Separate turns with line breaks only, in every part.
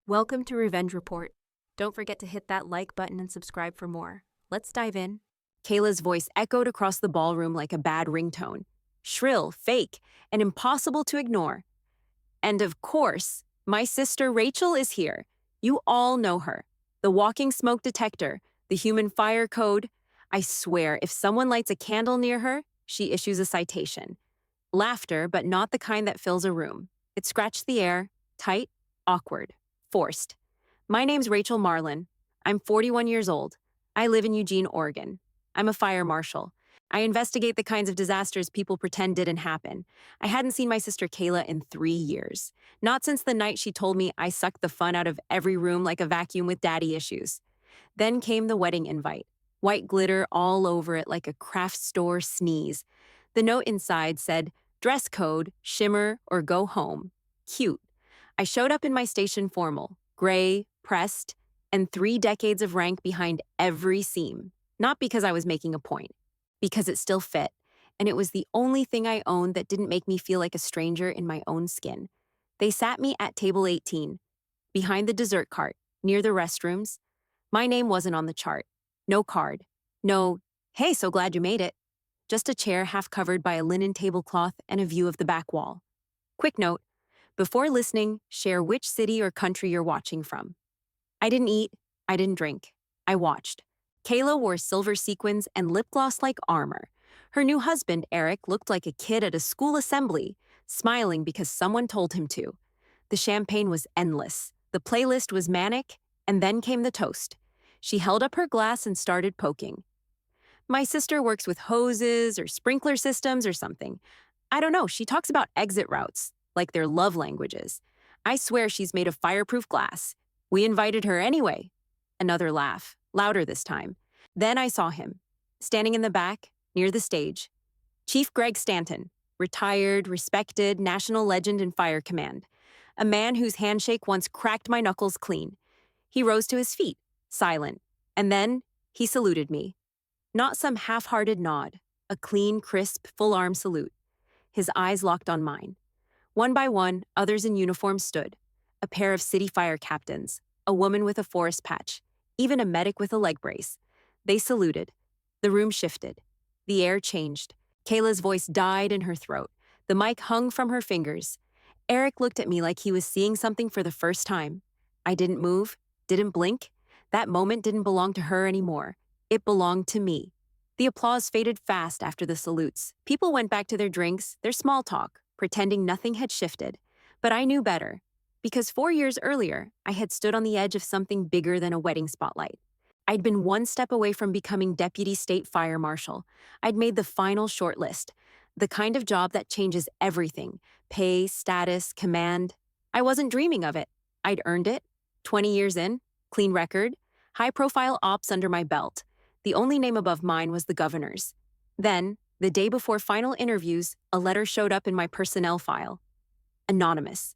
Welcome to Revenge Report. Don't forget to hit that like button and subscribe for more. Let's dive in. Kayla's voice echoed across the ballroom like a bad ringtone. Shrill, fake, and impossible to ignore. And of course, my sister Rachel is here. You all know her. The walking smoke detector, the human fire code. I swear, if someone lights a candle near her, she issues a citation. Laughter, but not the kind that fills a room. It scratched the air, tight, awkward, forced. My name's Rachel Marlin. I'm 41 years old. I live in Eugene, Oregon. I'm a fire marshal. I investigate the kinds of disasters people pretend didn't happen. I hadn't seen my sister Kayla in 3 years. Not since the night she told me I sucked the fun out of every room like a vacuum with daddy issues. Then came the wedding invite. White glitter all over it like a craft store sneeze. The note inside said, dress code, shimmer, or go home. Cute. I showed up in my station formal, gray, pressed, and 3 decades of rank behind every seam. Not because I was making a point, because it still fit, and it was the only thing I owned that didn't make me feel like a stranger in my own skin. They sat me at table 18, behind the dessert cart, near the restrooms. My name wasn't on the chart. No card. No, hey, so glad you made it. Just a chair half covered by a linen tablecloth and a view of the back wall. Quick note, before listening, share which city or country you're watching from. I didn't eat, I didn't drink. I watched. Kayla wore silver sequins and lip gloss like armor. Her new husband, Eric, looked like a kid at a school assembly, smiling because someone told him to. The champagne was endless. The playlist was manic, and then came the toast. She held up her glass and started poking. My sister works with hoses or sprinkler systems or something. I don't know, she talks about exit routes, like their love languages. I swear she's made of fireproof glass. We invited her anyway. Another laugh, louder this time. Then I saw him, standing in the back, near the stage. Chief Greg Stanton, retired, respected, national legend in fire command. A man whose handshake once cracked my knuckles clean. He rose to his feet, silent, and then he saluted me. Not some half-hearted nod, a clean, crisp, full-arm salute. His eyes locked on mine. One by one, others in uniform stood. A pair of city fire captains, a woman with a forest patch, even a medic with a leg brace. They saluted. The room shifted. The air changed. Kayla's voice died in her throat. The mic hung from her fingers. Eric looked at me like he was seeing something for the first time. I didn't move, didn't blink. That moment didn't belong to her anymore. It belonged to me. The applause faded fast after the salutes. People went back to their drinks, their small talk, pretending nothing had shifted. But I knew better. Because 4 years earlier, I had stood on the edge of something bigger than a wedding spotlight. I'd been one step away from becoming Deputy State Fire Marshal. I'd made the final shortlist, the kind of job that changes everything, pay, status, command. I wasn't dreaming of it. I'd earned it. 20 years in, clean record, high-profile ops under my belt. The only name above mine was the governor's. Then, the day before final interviews, a letter showed up in my personnel file. Anonymous.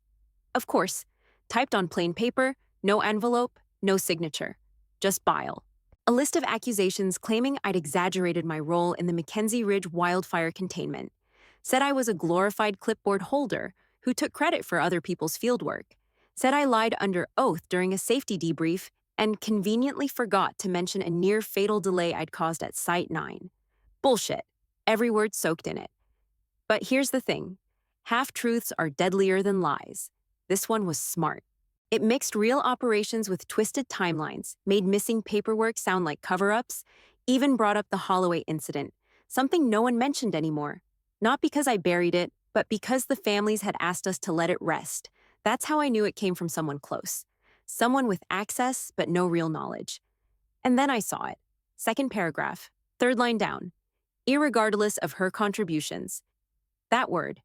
Of course, typed on plain paper, no envelope, no signature. Just bile. A list of accusations claiming I'd exaggerated my role in the Mackenzie Ridge wildfire containment. Said I was a glorified clipboard holder who took credit for other people's fieldwork. Said I lied under oath during a safety debrief and conveniently forgot to mention a near-fatal delay I'd caused at Site 9. Bullshit. Every word soaked in it. But here's the thing. Half-truths are deadlier than lies. This one was smart. It mixed real operations with twisted timelines, made missing paperwork sound like cover-ups, even brought up the Holloway incident, something no one mentioned anymore. Not because I buried it, but because the families had asked us to let it rest. That's how I knew it came from someone close. Someone with access, but no real knowledge. And then I saw it. Second paragraph, third line down. Irregardless of her contributions. That word.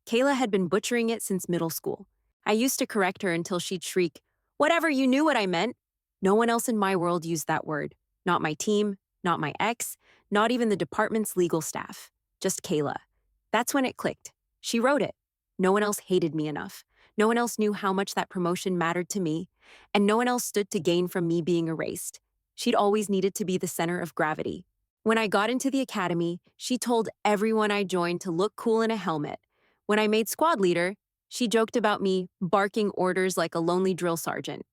Kayla had been butchering it since middle school. I used to correct her until she'd shriek, "Whatever, you knew what I meant." No one else in my world used that word. Not my team, not my ex, not even the department's legal staff. Just Kayla. That's when it clicked. She wrote it. No one else hated me enough. No one else knew how much that promotion mattered to me, and no one else stood to gain from me being erased. She'd always needed to be the center of gravity. When I got into the academy, she told everyone I joined to look cool in a helmet. When I made squad leader, she joked about me barking orders like a lonely drill sergeant.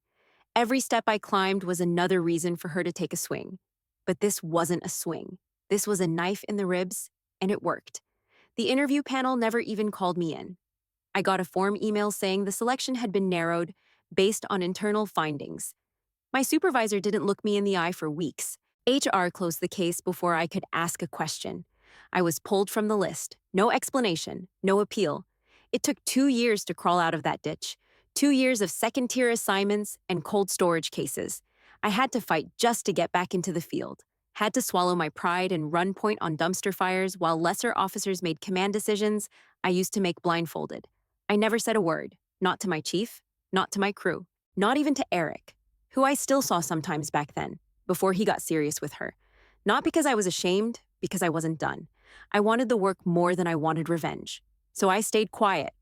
Every step I climbed was another reason for her to take a swing. But this wasn't a swing. This was a knife in the ribs, and it worked. The interview panel never even called me in. I got a form email saying the selection had been narrowed based on internal findings. My supervisor didn't look me in the eye for weeks. HR closed the case before I could ask a question. I was pulled from the list. No explanation, no appeal. It took 2 years to crawl out of that ditch. 2 years of second-tier assignments and cold storage cases. I had to fight just to get back into the field. Had to swallow my pride and run point on dumpster fires while lesser officers made command decisions I used to make blindfolded. I never said a word, not to my chief, not to my crew, not even to Eric, who I still saw sometimes back then, before he got serious with her. Not because I was ashamed, because I wasn't done. I wanted the work more than I wanted revenge. So I stayed quiet,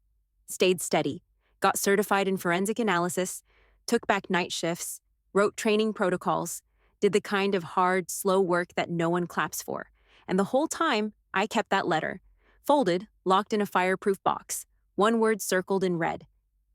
stayed steady, got certified in forensic analysis, took back night shifts, wrote training protocols, did the kind of hard, slow work that no one claps for. And the whole time, I kept that letter, folded, locked in a fireproof box, one word circled in red.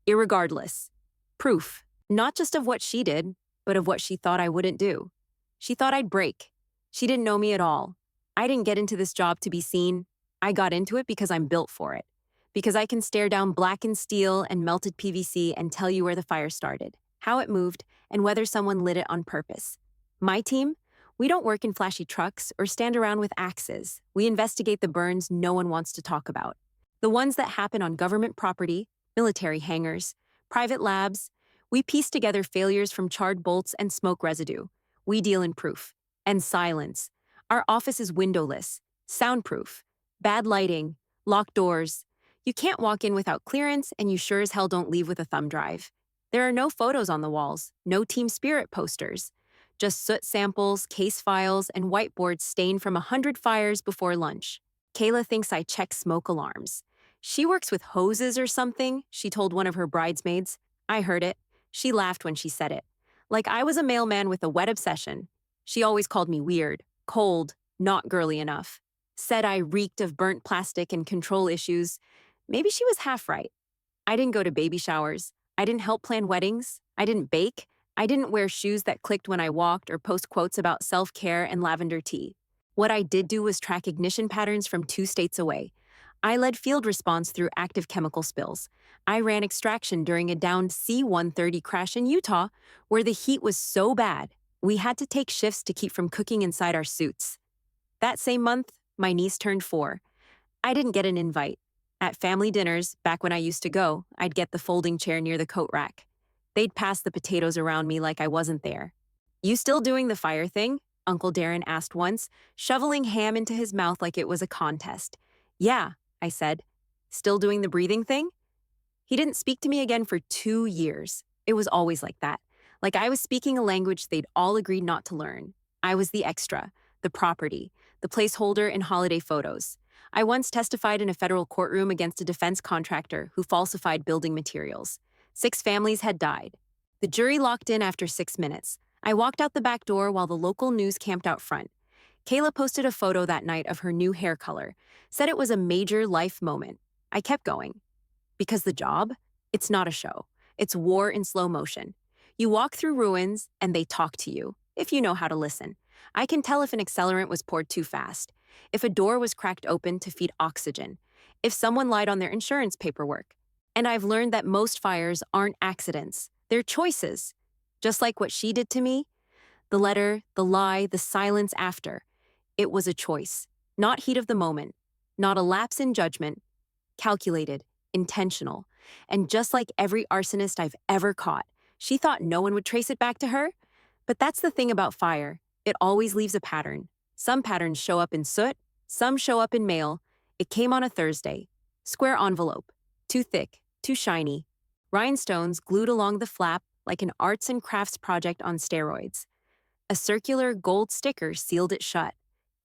Irregardless. Proof, not just of what she did, but of what she thought I wouldn't do. She thought I'd break. She didn't know me at all. I didn't get into this job to be seen. I got into it because I'm built for it. Because I can stare down blackened steel and melted PVC and tell you where the fire started, how it moved, and whether someone lit it on purpose. My team? We don't work in flashy trucks or stand around with axes. We investigate the burns no one wants to talk about. The ones that happen on government property, military hangars, private labs. We piece together failures from charred bolts and smoke residue. We deal in proof. And silence. Our office is windowless, soundproof, bad lighting, locked doors. You can't walk in without clearance, and you sure as hell don't leave with a thumb drive. There are no photos on the walls, no team spirit posters. Just soot samples, case files, and whiteboards stained from 100 fires before lunch. Kayla thinks I check smoke alarms. She works with hoses or something, she told one of her bridesmaids. I heard it. She laughed when she said it. Like I was a mailman with a wet obsession. She always called me weird, cold, not girly enough. Said I reeked of burnt plastic and control issues. Maybe she was half right. I didn't go to baby showers. I didn't help plan weddings. I didn't bake. I didn't wear shoes that clicked when I walked or post quotes about self-care and lavender tea. What I did do was track ignition patterns from 2 states away. I led field response through active chemical spills. I ran extraction during a downed C-130 crash in Utah, where the heat was so bad, we had to take shifts to keep from cooking inside our suits. That same month, my niece turned 4. I didn't get an invite. At family dinners, back when I used to go, I'd get the folding chair near the coat rack. They'd pass the potatoes around me like I wasn't there. You still doing the fire thing? Uncle Darren asked once, shoveling ham into his mouth like it was a contest. Yeah, I said. Still doing the breathing thing? He didn't speak to me again for 2 years. It was always like that. Like I was speaking a language they'd all agreed not to learn. I was the extra, the property, the placeholder in holiday photos. I once testified in a federal courtroom against a defense contractor who falsified building materials. 6 families had died. The jury locked in after 6 minutes. I walked out the back door while the local news camped out front. Kayla posted a photo that night of her new hair color, said it was a major life moment. I kept going. Because the job? It's not a show. It's war in slow motion. You walk through ruins, and they talk to you, if you know how to listen. I can tell if an accelerant was poured too fast, if a door was cracked open to feed oxygen, if someone lied on their insurance paperwork. And I've learned that most fires aren't accidents. They're choices. Just like what she did to me. The letter, the lie, the silence after. It was a choice. Not heat of the moment. Not a lapse in judgment. Calculated. Intentional. And just like every arsonist I've ever caught, she thought no one would trace it back to her. But that's the thing about fire. It always leaves a pattern. Some patterns show up in soot. Some show up in mail. It came on a Thursday. Square envelope. Too thick. Too shiny. Rhinestones glued along the flap like an arts and crafts project on steroids. A circular gold sticker sealed it shut.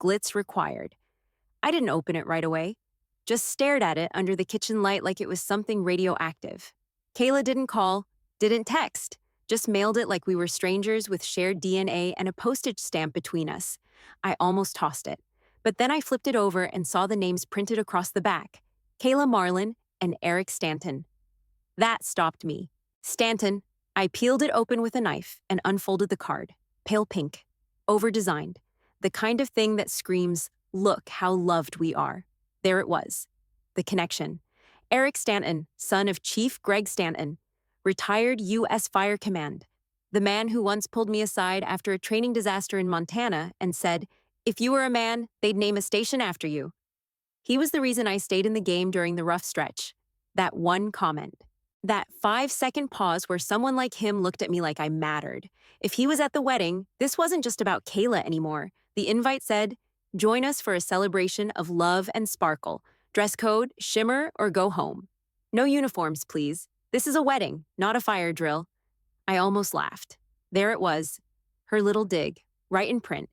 Glitz required. I didn't open it right away. Just stared at it under the kitchen light like it was something radioactive. Kayla didn't call, didn't text, just mailed it like we were strangers with shared DNA and a postage stamp between us. I almost tossed it. But then I flipped it over and saw the names printed across the back. Kayla Marlin and Eric Stanton. That stopped me. Stanton, I peeled it open with a knife and unfolded the card. Pale pink. Over-designed. The kind of thing that screams, "Look how loved we are." There it was. The connection. Eric Stanton, son of Chief Greg Stanton, retired U.S. Fire Command. The man who once pulled me aside after a training disaster in Montana and said, "If you were a man, they'd name a station after you." He was the reason I stayed in the game during the rough stretch. That one comment. That 5-second pause where someone like him looked at me like I mattered. If he was at the wedding, this wasn't just about Kayla anymore. The invite said, "Join us for a celebration of love and sparkle. Dress code, shimmer, or go home. No uniforms, please. This is a wedding, not a fire drill." I almost laughed. There it was. Her little dig, right in print,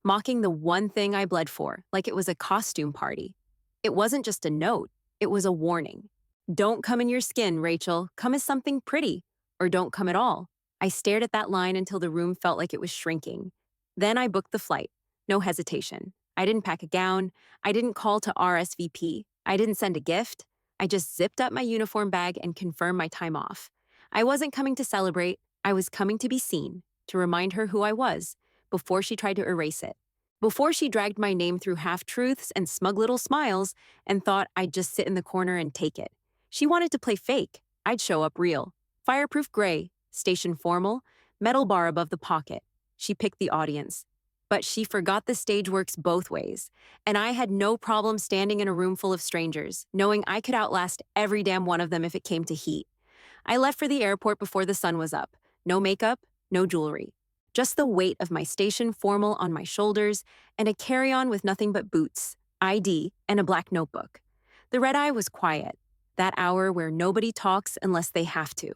mocking the one thing I bled for, like it was a costume party. It wasn't just a note, it was a warning. Don't come in your skin, Rachel. Come as something pretty. Or don't come at all. I stared at that line until the room felt like it was shrinking. Then I booked the flight. No hesitation. I didn't pack a gown. I didn't call to RSVP. I didn't send a gift. I just zipped up my uniform bag and confirmed my time off. I wasn't coming to celebrate. I was coming to be seen, to remind her who I was, before she tried to erase it. Before she dragged my name through half-truths and smug little smiles and thought I'd just sit in the corner and take it. She wanted to play fake. I'd show up real. Fireproof gray, station formal, metal bar above the pocket. She picked the audience. But she forgot the stage works both ways, and I had no problem standing in a room full of strangers, knowing I could outlast every damn one of them if it came to heat. I left for the airport before the sun was up. No makeup, no jewelry. Just the weight of my station formal on my shoulders and a carry-on with nothing but boots, ID, and a black notebook. The red eye was quiet. That hour where nobody talks unless they have to.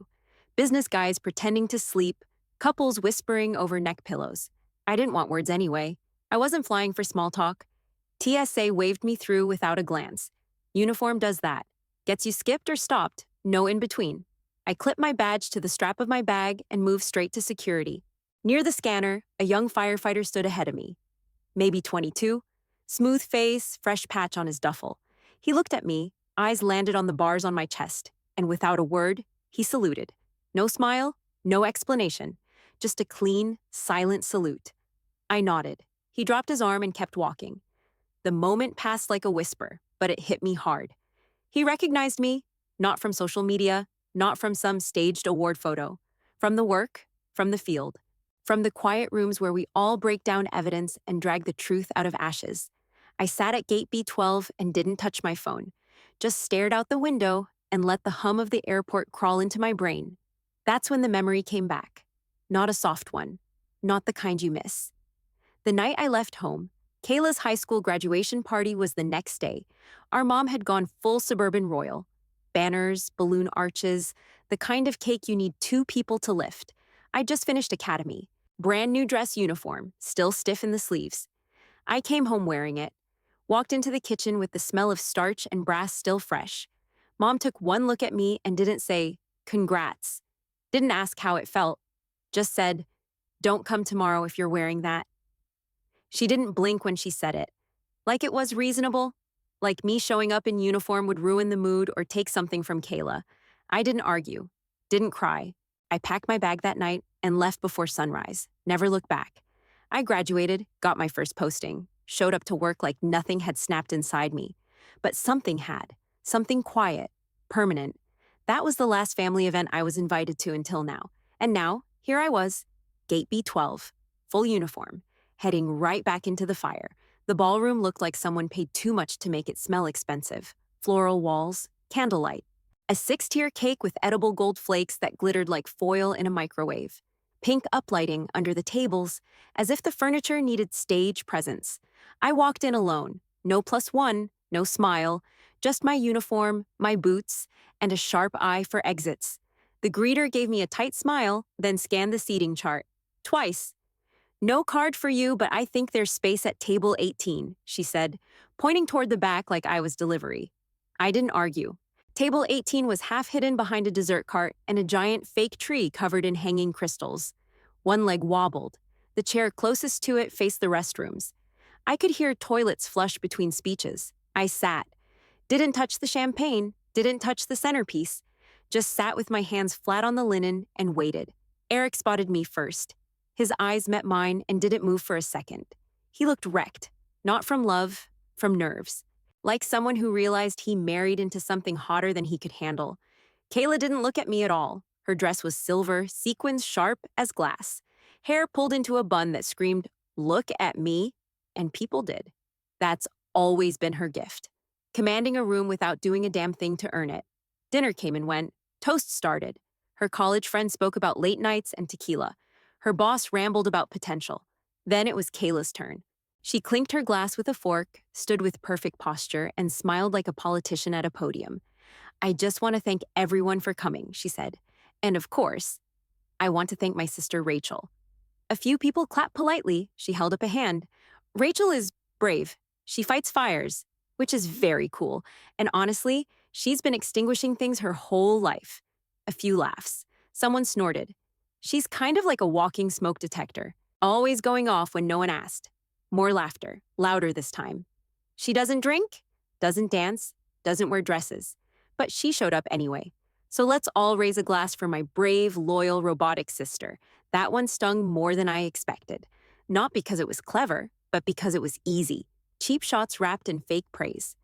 Business guys pretending to sleep, couples whispering over neck pillows. I didn't want words anyway. I wasn't flying for small talk. TSA waved me through without a glance. Uniform does that. Gets you skipped or stopped, no in between. I clipped my badge to the strap of my bag and moved straight to security. Near the scanner, a young firefighter stood ahead of me. Maybe 22. Smooth face, fresh patch on his duffel. He looked at me, eyes landed on the bars on my chest, and without a word, he saluted. No smile, no explanation, just a clean, silent salute. I nodded. He dropped his arm and kept walking. The moment passed like a whisper, but it hit me hard. He recognized me, not from social media, not from some staged award photo, from the work, from the field, from the quiet rooms where we all break down evidence and drag the truth out of ashes. I sat at gate B12 and didn't touch my phone, just stared out the window and let the hum of the airport crawl into my brain. That's when the memory came back. Not a soft one, not the kind you miss. The night I left home, Kayla's high school graduation party was the next day. Our mom had gone full suburban royal. Banners, balloon arches, the kind of cake you need 2 people to lift. I'd just finished academy. Brand new dress uniform, still stiff in the sleeves. I came home wearing it. Walked into the kitchen with the smell of starch and brass still fresh. Mom took one look at me and didn't say, "Congrats." Didn't ask how it felt. Just said, "Don't come tomorrow if you're wearing that." She didn't blink when she said it. Like it was reasonable. Like me showing up in uniform would ruin the mood or take something from Kayla. I didn't argue. Didn't cry. I packed my bag that night and left before sunrise. Never looked back. I graduated, got my first posting, showed up to work like nothing had snapped inside me. But something had. Something quiet, permanent. That was the last family event I was invited to until now. And now, here I was, gate B12, full uniform, heading right back into the fire. The ballroom looked like someone paid too much to make it smell expensive. Floral walls, candlelight. A 6-tier cake with edible gold flakes that glittered like foil in a microwave. Pink uplighting under the tables, as if the furniture needed stage presence. I walked in alone. No +1, no smile, just my uniform, my boots, and a sharp eye for exits. The greeter gave me a tight smile, then scanned the seating chart. Twice. "No card for you, but I think there's space at table 18, she said, pointing toward the back like I was delivery. I didn't argue. Table 18 was half hidden behind a dessert cart and a giant fake tree covered in hanging crystals. One leg wobbled. The chair closest to it faced the restrooms. I could hear toilets flush between speeches. I sat. Didn't touch the champagne, didn't touch the centerpiece. Just sat with my hands flat on the linen and waited. Eric spotted me first. His eyes met mine and didn't move for a second. He looked wrecked, not from love, from nerves. Like someone who realized he married into something hotter than he could handle. Kayla didn't look at me at all. Her dress was silver, sequins sharp as glass. Hair pulled into a bun that screamed, "Look at me," and people did. That's always been her gift. Commanding a room without doing a damn thing to earn it. Dinner came and went. Toast started. Her college friend spoke about late nights and tequila. Her boss rambled about potential. Then it was Kayla's turn. She clinked her glass with a fork, stood with perfect posture, and smiled like a politician at a podium. "I just want to thank everyone for coming," she said. "And of course, I want to thank my sister Rachel." A few people clapped politely. She held up a hand. "Rachel is brave. She fights fires," which is very cool. And honestly, she's been extinguishing things her whole life. A few laughs. Someone snorted. "She's kind of like a walking smoke detector, always going off when no one asked." More laughter, louder this time. "She doesn't drink, doesn't dance, doesn't wear dresses, but she showed up anyway. So let's all raise a glass for my brave, loyal, robotic sister. That one stung more than I expected. Not because it was clever, but because it was easy. Cheap shots wrapped in fake praise."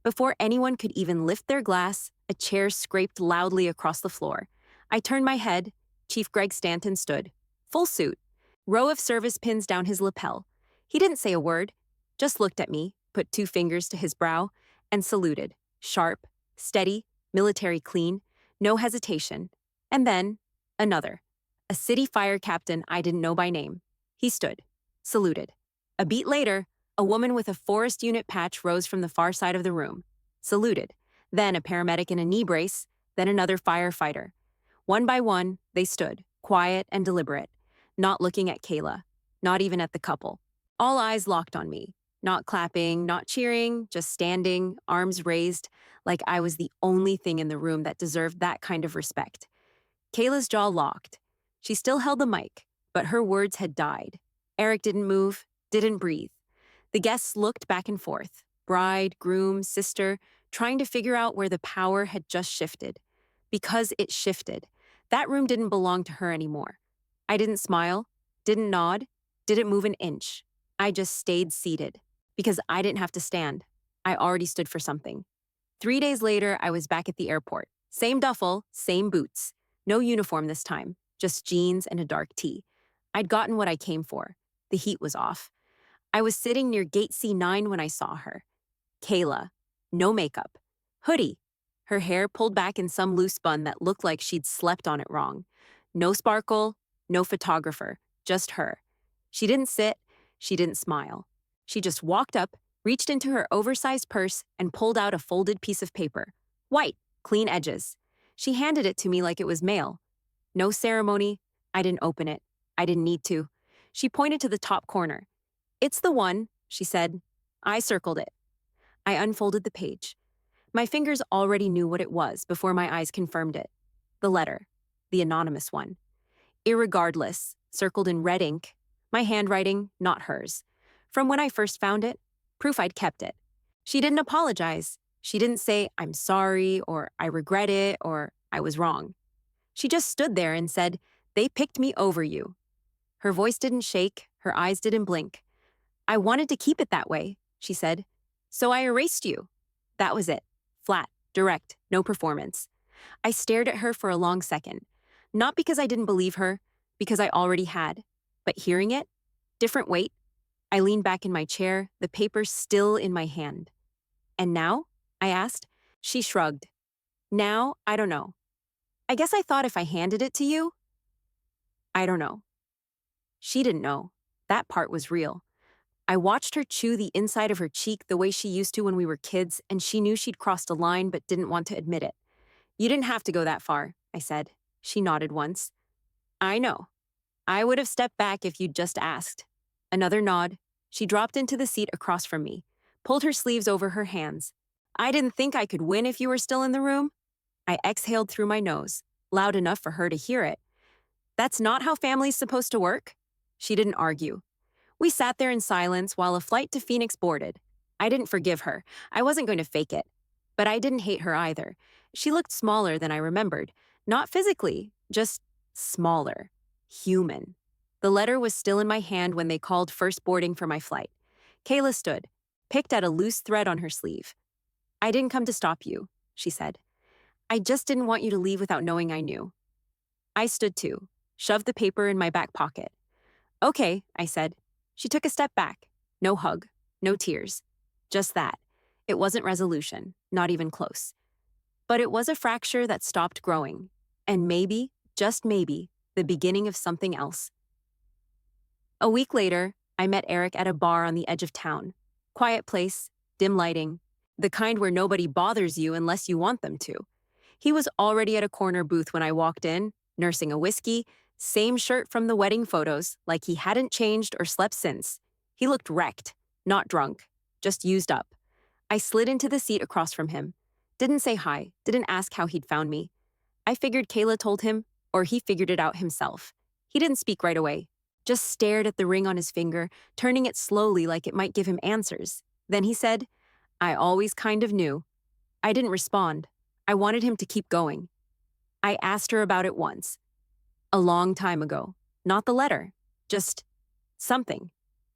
Before anyone could even lift their glass, a chair scraped loudly across the floor. I turned my head. Chief Greg Stanton stood. Full suit. Row of service pins down his lapel. He didn't say a word, just looked at me, put 2 fingers to his brow, and saluted. Sharp, steady, military clean, no hesitation. And then, another. A city fire captain I didn't know by name. He stood, saluted. A beat later, a woman with a forest unit patch rose from the far side of the room. Saluted. Then a paramedic in a knee brace, then another firefighter. One by one, they stood, quiet and deliberate, not looking at Kayla, not even at the couple. All eyes locked on me, not clapping, not cheering, just standing, arms raised, like I was the only thing in the room that deserved that kind of respect. Kayla's jaw locked. She still held the mic, but her words had died. Eric didn't move, didn't breathe. The guests looked back and forth, bride, groom, sister, trying to figure out where the power had just shifted. Because it shifted. That room didn't belong to her anymore. I didn't smile, didn't nod, didn't move an inch. I just stayed seated. Because I didn't have to stand. I already stood for something. 3 days later, I was back at the airport. Same duffel, same boots. No uniform this time, just jeans and a dark tee. I'd gotten what I came for. The heat was off. I was sitting near gate C9 when I saw her. Kayla. No makeup. Hoodie. Her hair pulled back in some loose bun that looked like she'd slept on it wrong. No sparkle, no photographer, just her. She didn't sit, she didn't smile. She just walked up, reached into her oversized purse, and pulled out a folded piece of paper. White, clean edges. She handed it to me like it was mail. No ceremony. I didn't open it. I didn't need to. She pointed to the top corner. "It's the one," she said. I circled it. I unfolded the page. My fingers already knew what it was before my eyes confirmed it. The letter. The anonymous one. Irregardless, circled in red ink. My handwriting, not hers. From when I first found it, proof I'd kept it. She didn't apologize. She didn't say, "I'm sorry," or "I regret it," or "I was wrong." She just stood there and said, "They picked me over you." Her voice didn't shake, her eyes didn't blink. "I wanted to keep it that way," she said. "So I erased you." That was it. Flat, direct, no performance. I stared at her for a long second. Not because I didn't believe her, because I already had. But hearing it, different weight. I leaned back in my chair, the paper still in my hand. "And now?" I asked. She shrugged. "Now, I don't know. I guess I thought if I handed it to you, I don't know." She didn't know. That part was real. I watched her chew the inside of her cheek the way she used to when we were kids, and she knew she'd crossed a line but didn't want to admit it. "You didn't have to go that far," I said. She nodded once. "I know. I would have stepped back if you'd just asked." Another nod. She dropped into the seat across from me, pulled her sleeves over her hands. "I didn't think I could win if you were still in the room." I exhaled through my nose, loud enough for her to hear it. "That's not how family's supposed to work." She didn't argue. We sat there in silence while a flight to Phoenix boarded. I didn't forgive her. I wasn't going to fake it. But I didn't hate her either. She looked smaller than I remembered. Not physically, just smaller. Human. The letter was still in my hand when they called first boarding for my flight. Kayla stood, picked at a loose thread on her sleeve. "I didn't come to stop you," she said. "I just didn't want you to leave without knowing I knew." I stood too, shoved the paper in my back pocket. "Okay," I said. She took a step back. No hug, no tears. Just that. It wasn't resolution, not even close. But it was a fracture that stopped growing. And maybe, just maybe, the beginning of something else. A week later, I met Eric at a bar on the edge of town. Quiet place, dim lighting, the kind where nobody bothers you unless you want them to. He was already at a corner booth when I walked in, nursing a whiskey, same shirt from the wedding photos, like he hadn't changed or slept since. He looked wrecked, not drunk, just used up. I slid into the seat across from him. Didn't say hi, didn't ask how he'd found me. I figured Kayla told him, or he figured it out himself. He didn't speak right away, just stared at the ring on his finger, turning it slowly like it might give him answers. Then he said, "I always kind of knew." I didn't respond. I wanted him to keep going. I asked her about it once. A long time ago. Not the letter. Just something.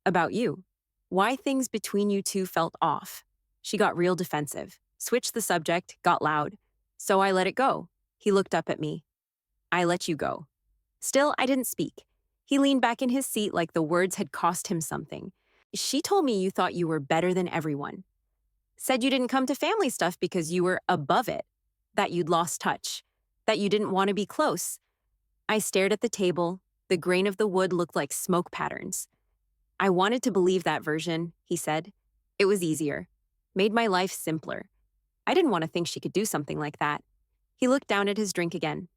About you. Why things between you two felt off. She got real defensive. Switched the subject, got loud. So I let it go. He looked up at me. "I let you go." Still, I didn't speak. He leaned back in his seat like the words had cost him something. "She told me you thought you were better than everyone. Said you didn't come to family stuff because you were above it. That you'd lost touch. That you didn't want to be close." I stared at the table. The grain of the wood looked like smoke patterns. "I wanted to believe that version," he said. "It was easier. Made my life simpler. I didn't want to think she could do something like that." He looked down at his drink again.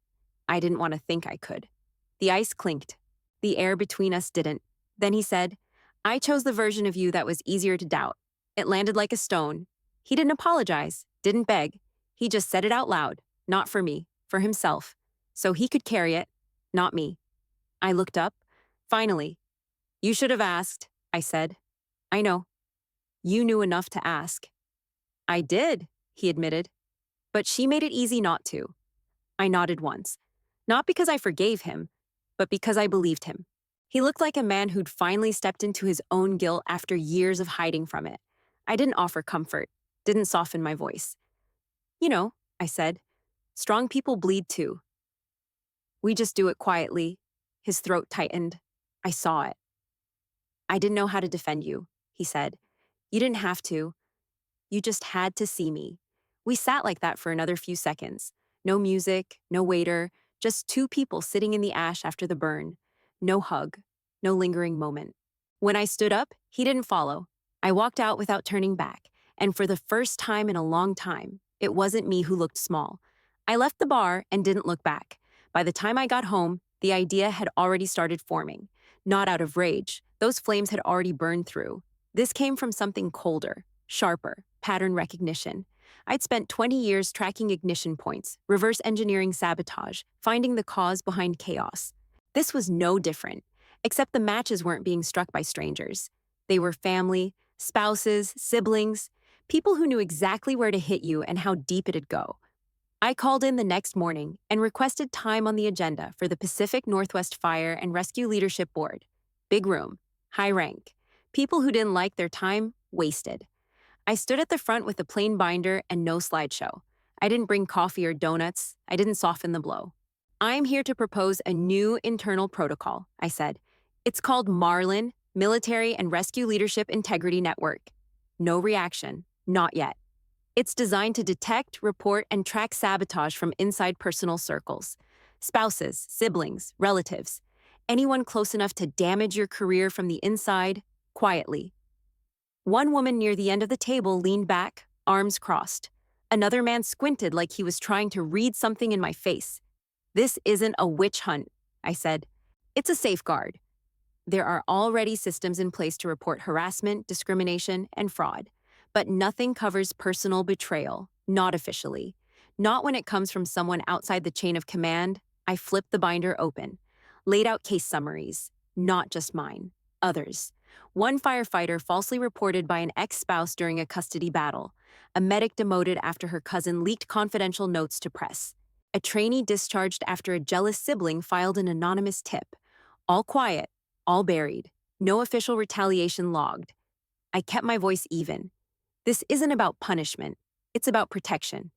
I didn't want to think I could. The ice clinked. The air between us didn't. Then he said, "I chose the version of you that was easier to doubt. It landed like a stone." He didn't apologize, didn't beg. He just said it out loud, not for me, for himself. So he could carry it, not me. I looked up. Finally. "You should have asked," I said. "I know. You knew enough to ask." "I did," he admitted. "But she made it easy not to." I nodded once. Not because I forgave him, but because I believed him. He looked like a man who'd finally stepped into his own guilt after years of hiding from it. I didn't offer comfort, didn't soften my voice. "You know," I said, "strong people bleed too. We just do it quietly." His throat tightened. I saw it. "I didn't know how to defend you," he said. "You didn't have to. You just had to see me." We sat like that for another few seconds. No music, no waiter, just two people sitting in the ash after the burn. No hug, no lingering moment. When I stood up, he didn't follow. I walked out without turning back, and for the first time in a long time, it wasn't me who looked small. I left the bar and didn't look back. By the time I got home, the idea had already started forming. Not out of rage. Those flames had already burned through. This came from something colder, sharper, pattern recognition. I'd spent 20 years tracking ignition points, reverse engineering sabotage, finding the cause behind chaos. This was no different, except the matches weren't being struck by strangers. They were family, spouses, siblings, people who knew exactly where to hit you and how deep it'd go. I called in the next morning and requested time on the agenda for the Pacific Northwest Fire and Rescue Leadership Board. Big room, high rank. People who didn't like their time, wasted. I stood at the front with a plain binder and no slideshow. I didn't bring coffee or donuts. I didn't soften the blow. "I'm here to propose a new internal protocol," I said. "It's called Marlin, Military and Rescue Leadership Integrity Network." No reaction, not yet. "It's designed to detect, report, and track sabotage from inside personal circles. Spouses, siblings, relatives. Anyone close enough to damage your career from the inside, quietly." One woman near the end of the table leaned back, arms crossed. Another man squinted like he was trying to read something in my face. "This isn't a witch hunt," I said. "It's a safeguard. There are already systems in place to report harassment, discrimination, and fraud. But nothing covers personal betrayal, not officially. Not when it comes from someone outside the chain of command." I flipped the binder open. Laid out case summaries. Not just mine. Others. One firefighter falsely reported by an ex-spouse during a custody battle. A medic demoted after her cousin leaked confidential notes to press. A trainee discharged after a jealous sibling filed an anonymous tip. All quiet, all buried. No official retaliation logged. I kept my voice even. This isn't about punishment. It's about protection.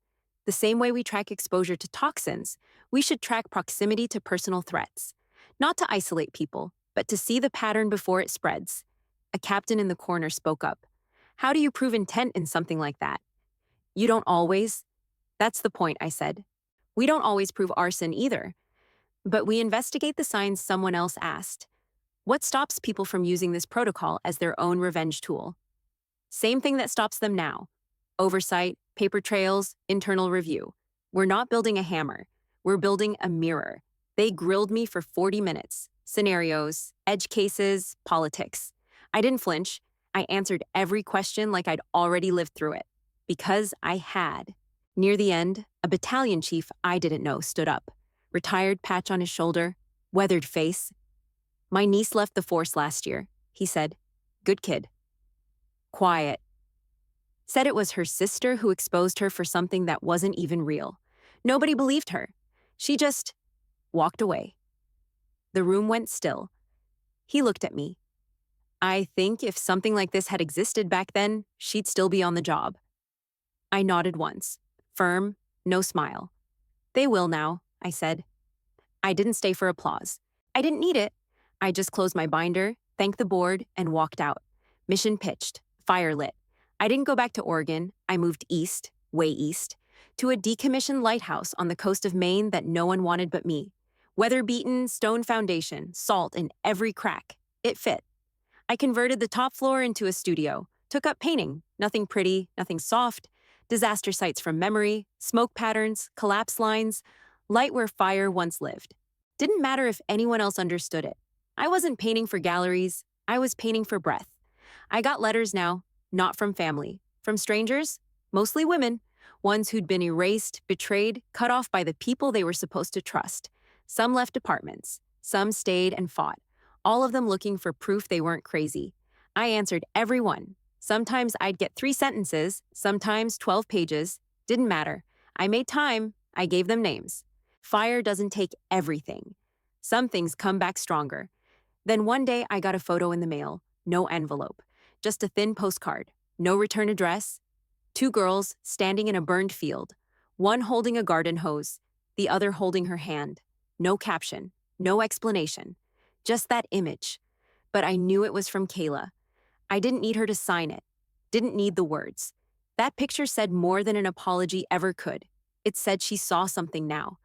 The same way we track exposure to toxins, we should track proximity to personal threats. Not to isolate people, but to see the pattern before it spreads. A captain in the corner spoke up. How do you prove intent in something like that? You don't always. That's the point, I said. We don't always prove arson either. But we investigate the signs someone else asked. What stops people from using this protocol as their own revenge tool? Same thing that stops them now. Oversight, paper trails, internal review. We're not building a hammer. We're building a mirror. They grilled me for 40 minutes. Scenarios, edge cases, politics. I didn't flinch. I answered every question like I'd already lived through it. Because I had. Near the end, a battalion chief I didn't know stood up. Retired patch on his shoulder, weathered face. My niece left the force last year, he said. Good kid. Quiet. Said it was her sister who exposed her for something that wasn't even real. Nobody believed her. She just walked away. The room went still. He looked at me. I think if something like this had existed back then, she'd still be on the job. I nodded once. Firm, no smile. They will now, I said. I didn't stay for applause. I didn't need it. I just closed my binder, thanked the board, and walked out. Mission pitched, fire lit. I didn't go back to Oregon. I moved east, way east, to a decommissioned lighthouse on the coast of Maine that no one wanted but me. Weather-beaten, stone foundation, salt in every crack. It fit. I converted the top floor into a studio, took up painting, nothing pretty, nothing soft, disaster sites from memory, smoke patterns, collapse lines, light where fire once lived. Didn't matter if anyone else understood it. I wasn't painting for galleries, I was painting for breath. I got letters now, not from family, from strangers, mostly women, ones who'd been erased, betrayed, cut off by the people they were supposed to trust. Some left apartments, some stayed and fought, all of them looking for proof they weren't crazy. I answered every one. Sometimes I'd get 3 sentences, sometimes 12 pages. Didn't matter. I made time. I gave them names. Fire doesn't take everything. Some things come back stronger. Then one day I got a photo in the mail. No envelope. Just a thin postcard. No return address. 2 girls standing in a burned field. One holding a garden hose. The other holding her hand. No caption. No explanation. Just that image. But I knew it was from Kayla. I didn't need her to sign it. Didn't need the words. That picture said more than an apology ever could. It said she saw something now.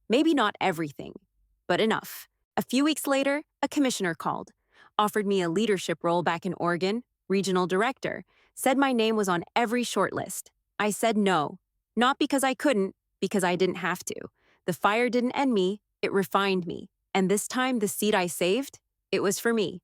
Maybe not everything, but enough. A few weeks later, a commissioner called, offered me a leadership role back in Oregon, regional director, said my name was on every shortlist. I said no, not because I couldn't, because I didn't have to. The fire didn't end me, it refined me. And this time, the seat I saved, it was for me.